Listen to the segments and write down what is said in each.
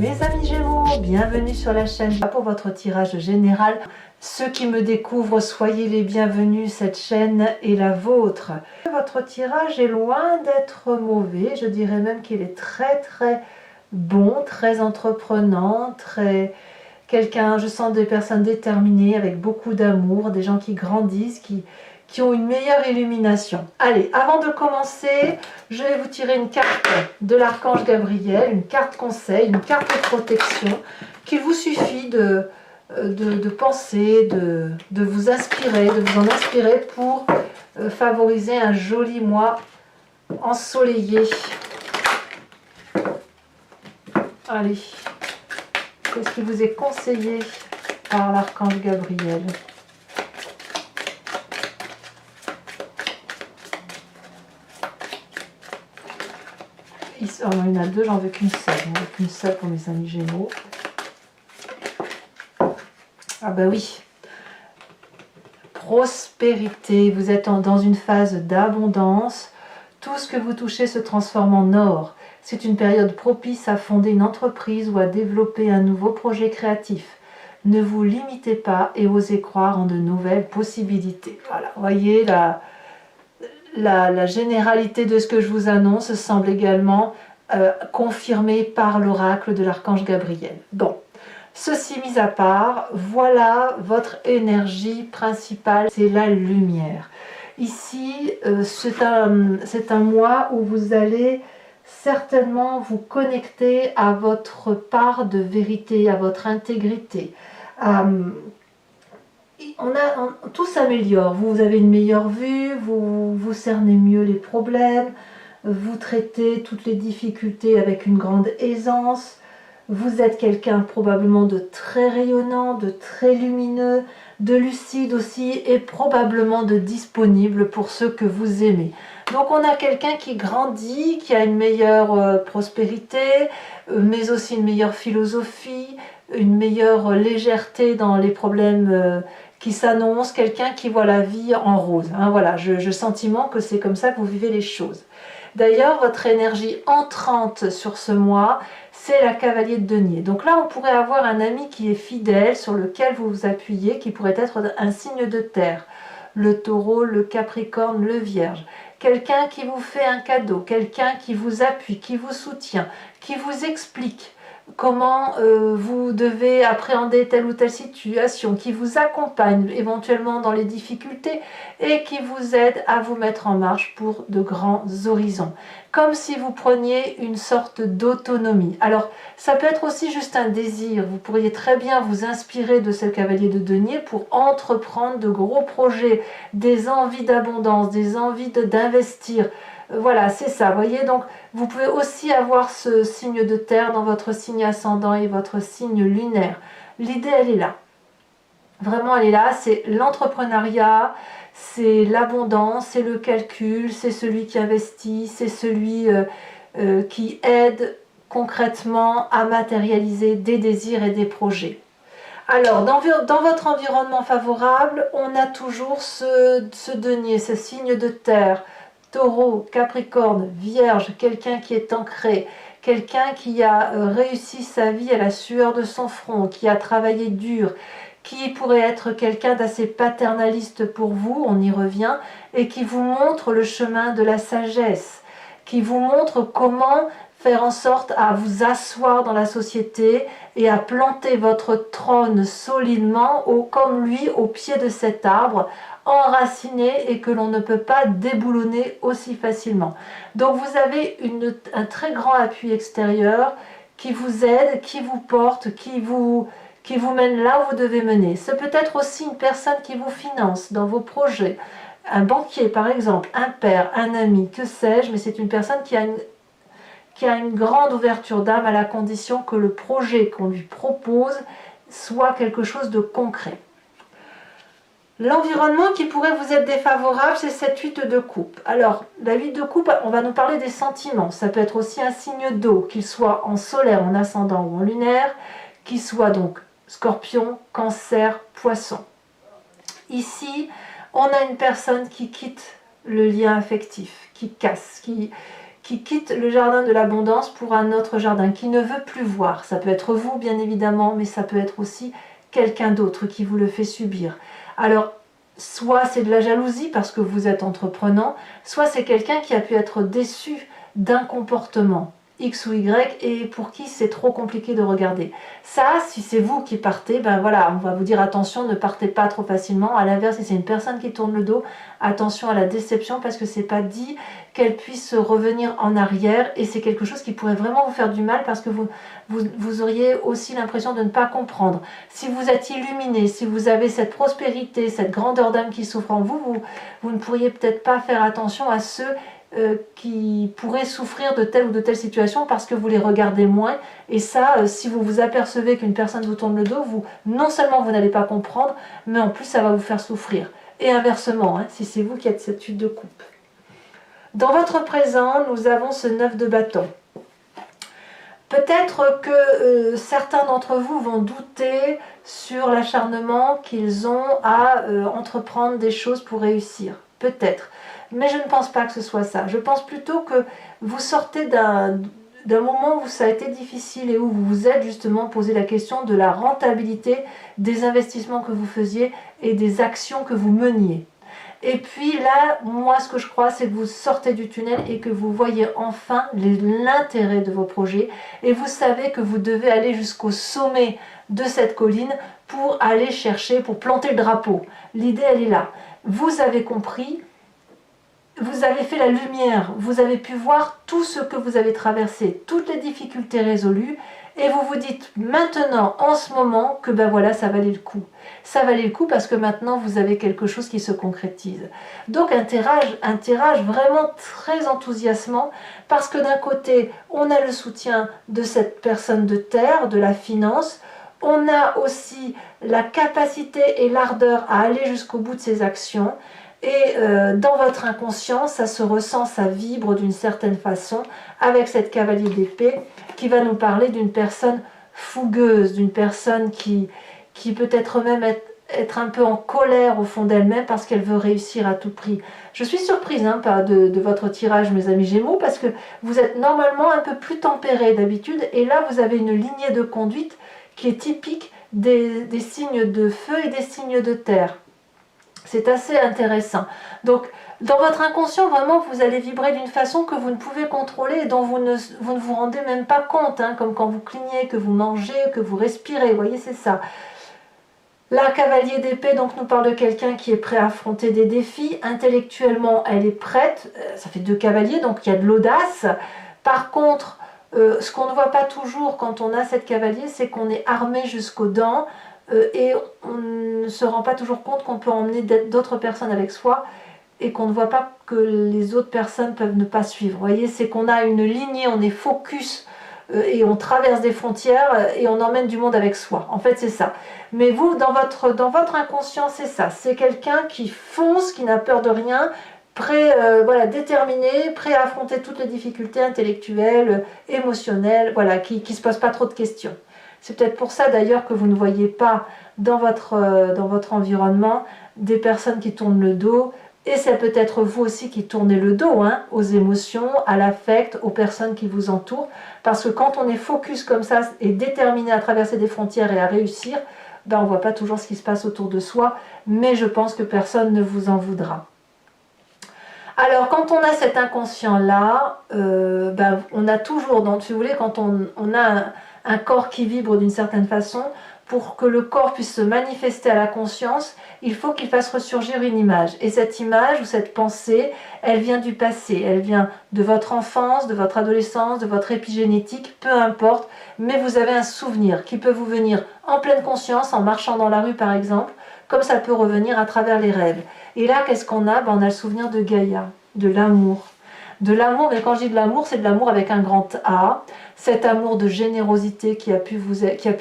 Mes amis Gémeaux, bienvenue sur la chaîne pour votre tirage général. Ceux qui me découvrent, soyez les bienvenus, cette chaîne est la vôtre. Votre tirage est loin d'être mauvais, je dirais même qu'il est très bon, très entreprenant, je sens des personnes déterminées, avec beaucoup d'amour, des gens qui grandissent, qui ont une meilleure illumination. Allez, avant de commencer, je vais vous tirer une carte de l'archange Gabriel, une carte conseil, une carte de protection, qu'il vous suffit de penser, de vous inspirer, de vous en inspirer pour favoriser un joli mois ensoleillé. Allez, qu'est-ce qui vous est conseillé par l'archange Gabriel ? Oh, il y en a deux, j'en veux qu'une seule. J'en veux qu'une seule pour mes amis Gémeaux. Ah bah oui. Prospérité. Vous êtes dans une phase d'abondance. Tout ce que vous touchez se transforme en or. C'est une période propice à fonder une entreprise ou à développer un nouveau projet créatif. Ne vous limitez pas et osez croire en de nouvelles possibilités. Voilà, voyez la généralité de ce que je vous annonce semble également confirmée par l'oracle de l'archange Gabriel. Bon, ceci mis à part, voilà votre énergie principale, c'est la lumière. Ici, c'est un mois où vous allez certainement vous connecter à votre part de vérité, à votre intégrité. Tout s'améliore, vous avez une meilleure vue, vous cernez mieux les problèmes, vous traitez toutes les difficultés avec une grande aisance, vous êtes quelqu'un probablement de très rayonnant, de très lumineux, de lucide aussi et probablement de disponible pour ceux que vous aimez. Donc on a quelqu'un qui grandit, qui a une meilleure prospérité, mais aussi une meilleure philosophie, une meilleure légèreté dans les problèmes qui s'annonce, quelqu'un qui voit la vie en rose. Hein, voilà, je sentiment que c'est comme ça que vous vivez les choses. D'ailleurs, votre énergie entrante sur ce mois, c'est la cavalier de denier. Donc là, on pourrait avoir un ami qui est fidèle, sur lequel vous vous appuyez, qui pourrait être un signe de terre. Le taureau, le capricorne, le vierge. Quelqu'un qui vous fait un cadeau, quelqu'un qui vous appuie, qui vous soutient, qui vous explique comment vous devez appréhender telle ou telle situation, qui vous accompagne éventuellement dans les difficultés et qui vous aide à vous mettre en marche pour de grands horizons. Comme si vous preniez une sorte d'autonomie. Alors, ça peut être aussi juste un désir. Vous pourriez très bien vous inspirer de ce cavalier de denier pour entreprendre de gros projets, des envies d'abondance, des envies d'investir. Voilà, c'est ça, vous voyez, donc vous pouvez aussi avoir ce signe de terre dans votre signe ascendant et votre signe lunaire. L'idée, elle est là. Vraiment, elle est là, c'est l'entrepreneuriat, c'est l'abondance, c'est le calcul, c'est celui qui investit, c'est celui qui aide concrètement à matérialiser des désirs et des projets. Alors, dans votre environnement favorable, on a toujours ce denier, ce signe de terre, Taureau, Capricorne, Vierge, quelqu'un qui est ancré, quelqu'un qui a réussi sa vie à la sueur de son front, qui a travaillé dur, qui pourrait être quelqu'un d'assez paternaliste pour vous, on y revient, et qui vous montre le chemin de la sagesse, qui vous montre comment faire en sorte à vous asseoir dans la société et à planter votre trône solidement, comme lui, au pied de cet arbre, enraciné et que l'on ne peut pas déboulonner aussi facilement. Donc vous avez un très grand appui extérieur qui vous aide, qui vous porte, qui vous mène là où vous devez mener. C'est peut-être aussi une personne qui vous finance dans vos projets. Un banquier par exemple, un père, un ami, que sais-je, mais c'est une personne qui a une grande ouverture d'âme à la condition que le projet qu'on lui propose soit quelque chose de concret. L'environnement qui pourrait vous être défavorable, c'est cette 8 de coupe. Alors, la 8 de coupe, on va nous parler des sentiments. Ça peut être aussi un signe d'eau, qu'il soit en solaire, en ascendant ou en lunaire, qu'il soit donc Scorpion, Cancer, Poisson. Ici, on a une personne qui quitte le lien affectif, qui casse, qui quitte le jardin de l'abondance pour un autre jardin, qui ne veut plus voir. Ça peut être vous, bien évidemment, mais ça peut être aussi quelqu'un d'autre qui vous le fait subir. Alors, soit c'est de la jalousie parce que vous êtes entreprenant, soit c'est quelqu'un qui a pu être déçu d'un comportement X ou Y et pour qui c'est trop compliqué de regarder. Ça, si c'est vous qui partez, ben voilà, on va vous dire attention, ne partez pas trop facilement. À l'inverse, si c'est une personne qui tourne le dos, attention à la déception parce que c'est pas dit qu'elle puisse revenir en arrière et c'est quelque chose qui pourrait vraiment vous faire du mal parce que vous auriez aussi l'impression de ne pas comprendre. Si vous êtes illuminé, si vous avez cette prospérité, cette grandeur d'âme qui s'offre en vous, vous ne pourriez peut-être pas faire attention à ceux qui pourraient souffrir de telle ou de telle situation parce que vous les regardez moins et ça, si vous vous apercevez qu'une personne vous tourne le dos, non seulement vous n'allez pas comprendre, mais en plus ça va vous faire souffrir. Et inversement, hein, si c'est vous qui êtes cette chute de coupe. Dans votre présent, nous avons ce 9 de bâton. Peut-être que certains d'entre vous vont douter sur l'acharnement qu'ils ont à entreprendre des choses pour réussir. Peut-être. Mais je ne pense pas que ce soit ça. Je pense plutôt que vous sortez d'un moment où ça a été difficile et où vous vous êtes justement posé la question de la rentabilité des investissements que vous faisiez et des actions que vous meniez. Et puis là, moi ce que je crois, c'est que vous sortez du tunnel et que vous voyez enfin l'intérêt de vos projets et vous savez que vous devez aller jusqu'au sommet de cette colline pour aller chercher, pour planter le drapeau. L'idée, elle est là. Vous avez compris. Vous avez fait la lumière, vous avez pu voir tout ce que vous avez traversé, toutes les difficultés résolues, et vous vous dites maintenant, en ce moment, que ben voilà, ça valait le coup. Ça valait le coup parce que maintenant, vous avez quelque chose qui se concrétise. Donc un tirage vraiment très enthousiasmant, parce que d'un côté, on a le soutien de cette personne de terre, de la finance, on a aussi la capacité et l'ardeur à aller jusqu'au bout de ses actions, et dans votre inconscient, ça se ressent, ça vibre d'une certaine façon avec cette cavalier d'épée qui va nous parler d'une personne fougueuse, d'une personne qui peut-être même être un peu en colère au fond d'elle-même parce qu'elle veut réussir à tout prix. Je suis surprise hein, de votre tirage, mes amis Gémeaux, parce que vous êtes normalement un peu plus tempérés d'habitude et là vous avez une lignée de conduite qui est typique des signes de feu et des signes de terre. C'est assez intéressant. Donc, dans votre inconscient, vraiment, vous allez vibrer d'une façon que vous ne pouvez contrôler et dont vous ne vous rendez même pas compte, hein, comme quand vous clignez, que vous mangez, que vous respirez. Vous voyez, c'est ça. La cavalier d'épée donc nous parle de quelqu'un qui est prêt à affronter des défis. Intellectuellement, elle est prête. Ça fait 2 cavaliers, donc il y a de l'audace. Par contre, ce qu'on ne voit pas toujours quand on a cette cavalier, c'est qu'on est armé jusqu'aux dents. Et on ne se rend pas toujours compte qu'on peut emmener d'autres personnes avec soi et qu'on ne voit pas que les autres personnes peuvent ne pas suivre. Vous voyez, c'est qu'on a une lignée, on est focus et on traverse des frontières et on emmène du monde avec soi. En fait, c'est ça. Mais vous, dans votre inconscient, c'est ça. C'est quelqu'un qui fonce, qui n'a peur de rien, prêt, voilà, déterminé, prêt à affronter toutes les difficultés intellectuelles, émotionnelles, voilà, qui ne se pose pas trop de questions. C'est peut-être pour ça d'ailleurs que vous ne voyez pas dans votre environnement des personnes qui tournent le dos. Et c'est peut-être vous aussi qui tournez le dos hein, aux émotions, à l'affect, aux personnes qui vous entourent. Parce que quand on est focus comme ça et déterminé à traverser des frontières et à réussir, ben on ne voit pas toujours ce qui se passe autour de soi. Mais je pense que personne ne vous en voudra. Alors quand on a cet inconscient-là, ben, on a toujours, donc, si vous voulez, quand on a un corps qui vibre d'une certaine façon, pour que le corps puisse se manifester à la conscience, il faut qu'il fasse ressurgir une image. Et cette image ou cette pensée, elle vient du passé, elle vient de votre enfance, de votre adolescence, de votre épigénétique, peu importe, mais vous avez un souvenir qui peut vous venir en pleine conscience, en marchant dans la rue par exemple, comme ça peut revenir à travers les rêves. Et là, qu'est-ce qu'on a? Ben, on a le souvenir de Gaïa, de l'amour. De l'amour, mais quand je dis de l'amour, c'est de l'amour avec un grand A, cet amour de générosité qui a pu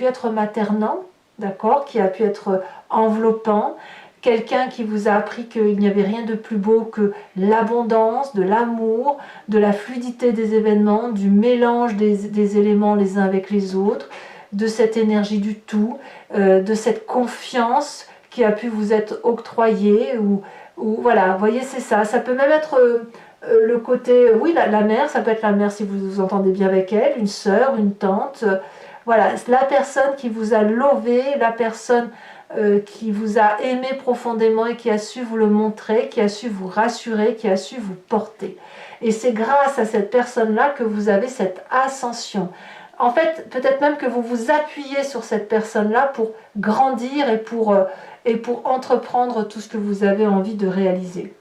être maternant, d'accord, qui a pu être enveloppant, quelqu'un qui vous a appris qu'il n'y avait rien de plus beau que l'abondance, de l'amour, de la fluidité des événements, du mélange des éléments les uns avec les autres, de cette énergie du tout, de cette confiance qui a pu vous être octroyée, ou voilà, vous voyez, c'est ça. Ça peut même être le côté, oui, la mère, ça peut être la mère si vous vous entendez bien avec elle, une sœur, une tante, voilà, la personne qui vous a lové, la personne qui vous a aimé profondément et qui a su vous le montrer, qui a su vous rassurer, qui a su vous porter. Et c'est grâce à cette personne-là que vous avez cette ascension. En fait, peut-être même que vous vous appuyez sur cette personne-là pour grandir et pour entreprendre tout ce que vous avez envie de réaliser.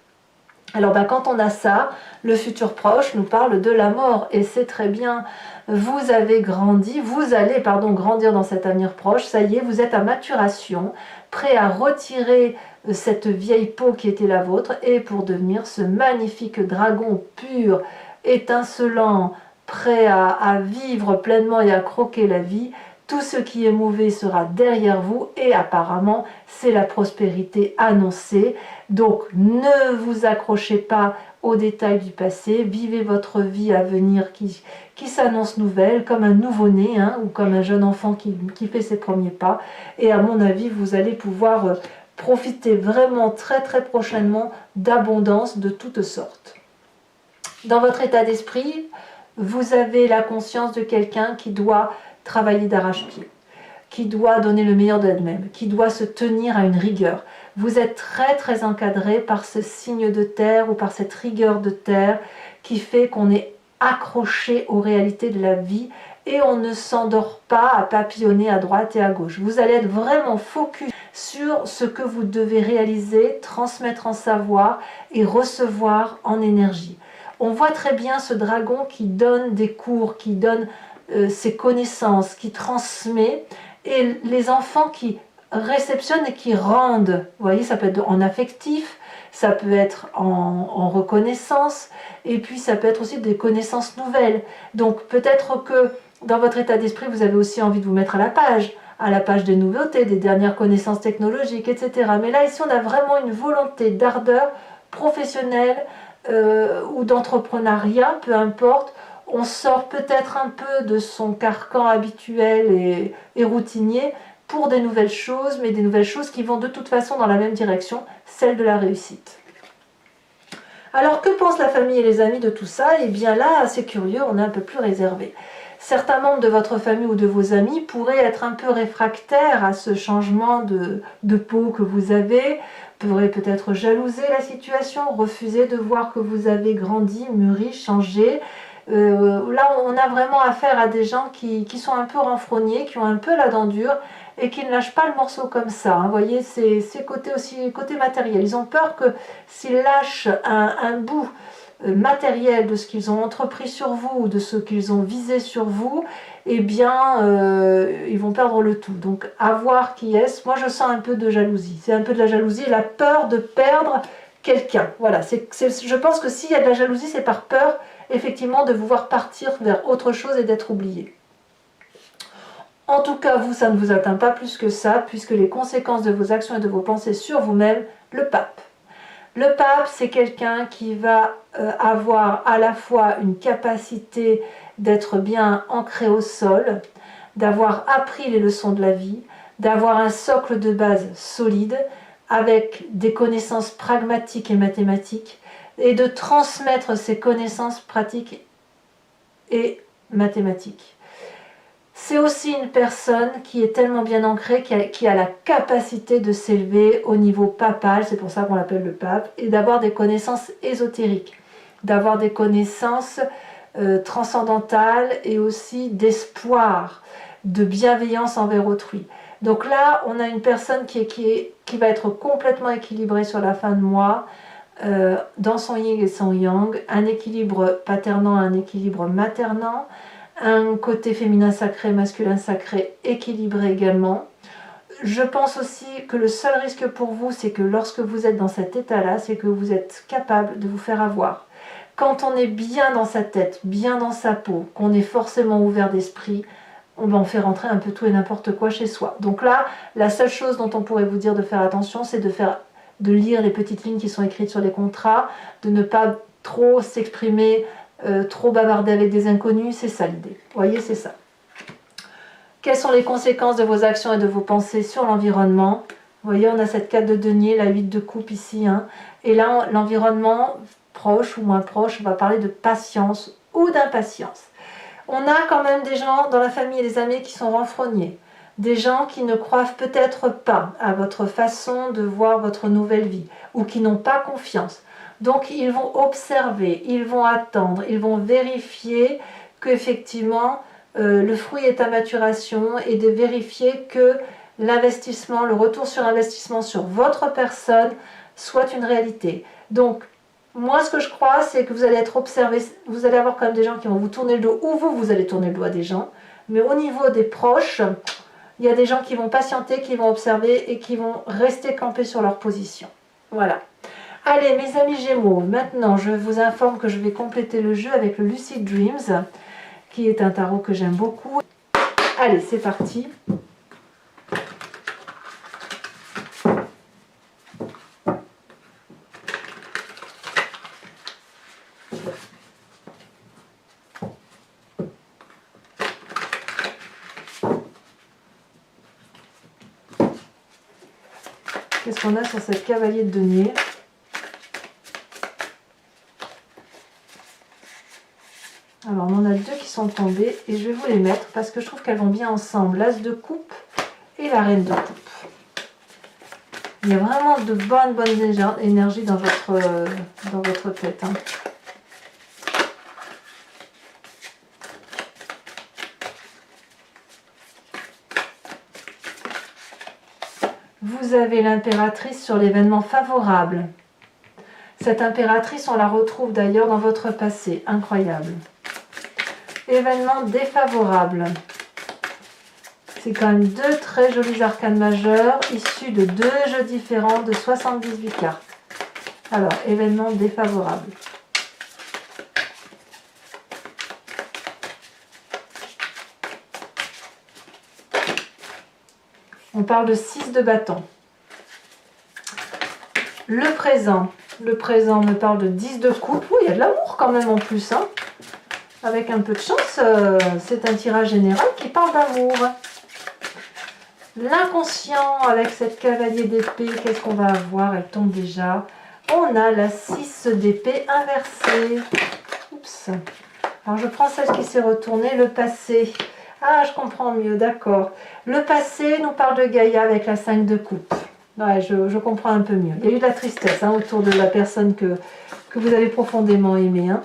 Alors quand on a ça, le futur proche nous parle de la mort et c'est très bien. Vous avez grandi, vous allez grandir dans cet avenir proche, ça y est, vous êtes à maturation, prêt à retirer cette vieille peau qui était la vôtre et pour devenir ce magnifique dragon pur, étincelant, prêt à vivre pleinement et à croquer la vie. Tout ce qui est mauvais sera derrière vous et apparemment c'est la prospérité annoncée. Donc ne vous accrochez pas aux détails du passé, vivez votre vie à venir qui s'annonce nouvelle, comme un nouveau-né ou comme un jeune enfant qui fait ses premiers pas. Et à mon avis, vous allez pouvoir profiter vraiment très très prochainement d'abondance de toutes sortes. Dans votre état d'esprit, vous avez la conscience de quelqu'un qui doit travailler d'arrache-pied, qui doit donner le meilleur d'elle-même, qui doit se tenir à une rigueur. Vous êtes très très encadré par ce signe de terre ou par cette rigueur de terre qui fait qu'on est accroché aux réalités de la vie et on ne s'endort pas à papillonner à droite et à gauche. Vous allez être vraiment focus sur ce que vous devez réaliser, transmettre en savoir et recevoir en énergie. On voit très bien ce dragon qui donne des cours, qui donne ses connaissances, qui transmet, et les enfants qui réceptionnent et qui rendent. Vous voyez, ça peut être en affectif, ça peut être en reconnaissance, et puis ça peut être aussi des connaissances nouvelles. Donc peut-être que dans votre état d'esprit, vous avez aussi envie de vous mettre à la page des nouveautés, des dernières connaissances technologiques, etc. Mais là, ici, on a vraiment une volonté d'ardeur professionnelle ou d'entrepreneuriat, peu importe. On sort peut-être un peu de son carcan habituel et routinier pour des nouvelles choses, mais des nouvelles choses qui vont de toute façon dans la même direction, celle de la réussite. Alors que pensent la famille et les amis de tout ça? Eh bien là, c'est curieux, on est un peu plus réservé. Certains membres de votre famille ou de vos amis pourraient être un peu réfractaires à ce changement de peau que vous avez, pourraient peut-être jalouser la situation, refuser de voir que vous avez grandi, mûri, changé. Là, on a vraiment affaire à des gens qui sont un peu renfrognés, qui ont un peu la dent dure et qui ne lâchent pas le morceau comme ça. Vous voyez, c'est côté matériel. Ils ont peur que s'ils lâchent un bout matériel de ce qu'ils ont entrepris sur vous ou de ce qu'ils ont visé sur vous, eh bien, ils vont perdre le tout. Donc, à voir qui est-ce. Moi, je sens un peu de jalousie. C'est un peu de la jalousie, la peur de perdre quelqu'un. Voilà, je pense que s'il y a de la jalousie, c'est par peur, effectivement, de vous voir partir vers autre chose et d'être oublié. En tout cas, vous, ça ne vous atteint pas plus que ça, puisque les conséquences de vos actions et de vos pensées sur vous-même, le pape. Le pape, c'est quelqu'un qui va avoir à la fois une capacité d'être bien ancré au sol, d'avoir appris les leçons de la vie, d'avoir un socle de base solide, avec des connaissances pragmatiques et mathématiques, et de transmettre ces connaissances pratiques et mathématiques. C'est aussi une personne qui est tellement bien ancrée, qui a la capacité de s'élever au niveau papal, c'est pour ça qu'on l'appelle le pape, et d'avoir des connaissances ésotériques, d'avoir des connaissances transcendantales et aussi d'espoir, de bienveillance envers autrui. Donc là, on a une personne qui va être complètement équilibrée sur la fin de mois, dans son yin et son yang, un équilibre paternant, un équilibre maternant, un côté féminin sacré, masculin sacré équilibré également. Je pense aussi que le seul risque pour vous, c'est que lorsque vous êtes dans cet état-là, c'est que vous êtes capable de vous faire avoir. Quand on est bien dans sa tête, bien dans sa peau, qu'on est forcément ouvert d'esprit, on fait rentrer un peu tout et n'importe quoi chez soi. Donc là, la seule chose dont on pourrait vous dire de faire attention, c'est de lire les petites lignes qui sont écrites sur les contrats, de ne pas trop s'exprimer, trop bavarder avec des inconnus, c'est ça l'idée. Vous voyez, c'est ça. Quelles sont les conséquences de vos actions et de vos pensées sur l'environnement? Vous voyez, on a cette 4 de denier, la 8 de coupe ici, et là, l'environnement, proche ou moins proche, on va parler de patience ou d'impatience. On a quand même des gens dans la famille et les amis qui sont renfrognés, des gens qui ne croient peut-être pas à votre façon de voir votre nouvelle vie ou qui n'ont pas confiance. Donc ils vont observer, ils vont attendre, ils vont vérifier qu'effectivement le fruit est à maturation et de vérifier que l'investissement, le retour sur investissement sur votre personne soit une réalité. Donc moi, ce que je crois, c'est que vous allez être observé, vous allez avoir quand même des gens qui vont vous tourner le dos, ou vous allez tourner le dos à des gens, mais au niveau des proches, il y a des gens qui vont patienter, qui vont observer et qui vont rester campés sur leur position. Voilà. Allez, mes amis Gémeaux, maintenant, je vous informe que je vais compléter le jeu avec le Lucid Dreams, qui est un tarot que j'aime beaucoup. Allez, c'est parti. Qu'est-ce qu'on a sur cette cavalier de denier? Alors, on en a deux qui sont tombées et je vais vous les mettre parce que je trouve qu'elles vont bien ensemble. L'as de coupe et la reine de coupe. Il y a vraiment de bonnes énergies dans votre tête. Hein. Vous avez l'impératrice sur l'événement favorable. Cette impératrice, on la retrouve d'ailleurs dans votre passé. Incroyable. Événement défavorable. C'est quand même deux très jolis arcanes majeurs issus de deux jeux différents de 78 cartes. Alors, événement défavorable. On parle de 6 de bâton. Le présent me parle de 10 de coupe. Oui, il y a de l'amour quand même en plus. Hein. Avec un peu de chance, c'est un tirage général qui parle d'amour. L'inconscient avec cette cavalier d'épée, qu'est-ce qu'on va avoir? Elle tombe déjà. On a la 6 d'épée inversée. Oups. Alors je prends celle qui s'est retournée, le passé. Ah, je comprends mieux, d'accord. Le passé nous parle de Gaïa avec la 5 de coupe. Ouais, je comprends un peu mieux. Il y a eu de la tristesse hein, autour de la personne que vous avez profondément aimée. Hein.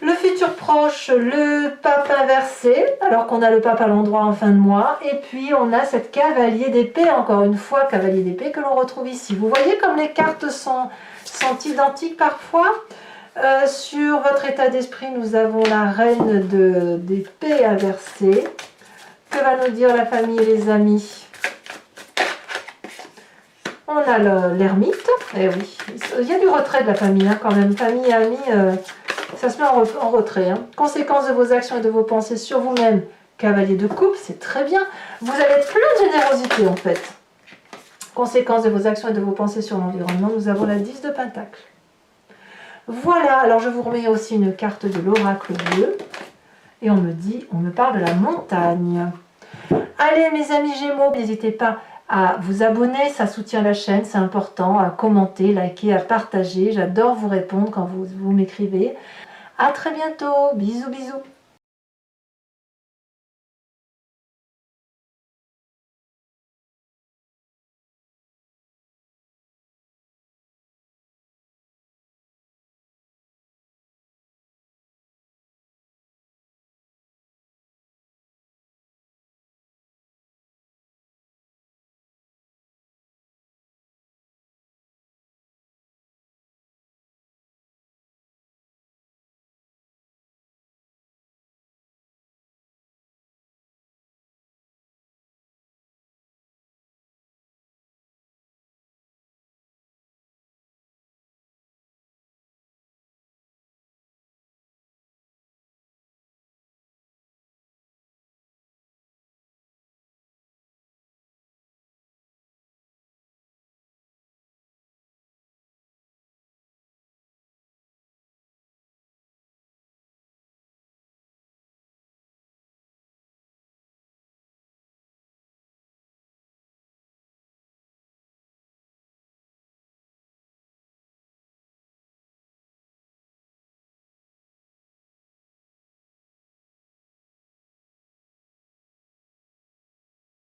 Le futur proche, le pape inversé, alors qu'on a le pape à l'endroit en fin de mois. Et puis on a cette cavalier d'épée, encore une fois, cavalier d'épée que l'on retrouve ici. Vous voyez comme les cartes sont identiques parfois. Sur votre état d'esprit, nous avons la reine d'épée inversée. Que va nous dire la famille et les amis? On a l'ermite. Eh oui, il y a du retrait de la famille hein, quand même. Famille et amis, ça se met en retrait. Hein. Conséquences de vos actions et de vos pensées sur vous-même. Cavalier de coupe, c'est très bien. Vous allez être plein de générosité en fait. Conséquences de vos actions et de vos pensées sur l'environnement, nous avons la 10 de pentacle. Voilà, alors je vous remets aussi une carte de l'oracle bleu. Et on me parle de la montagne. Allez mes amis Gémeaux, n'hésitez pas à vous abonner, ça soutient la chaîne, c'est important, à commenter, liker, à partager. J'adore vous répondre quand vous m'écrivez. À très bientôt, bisous bisous.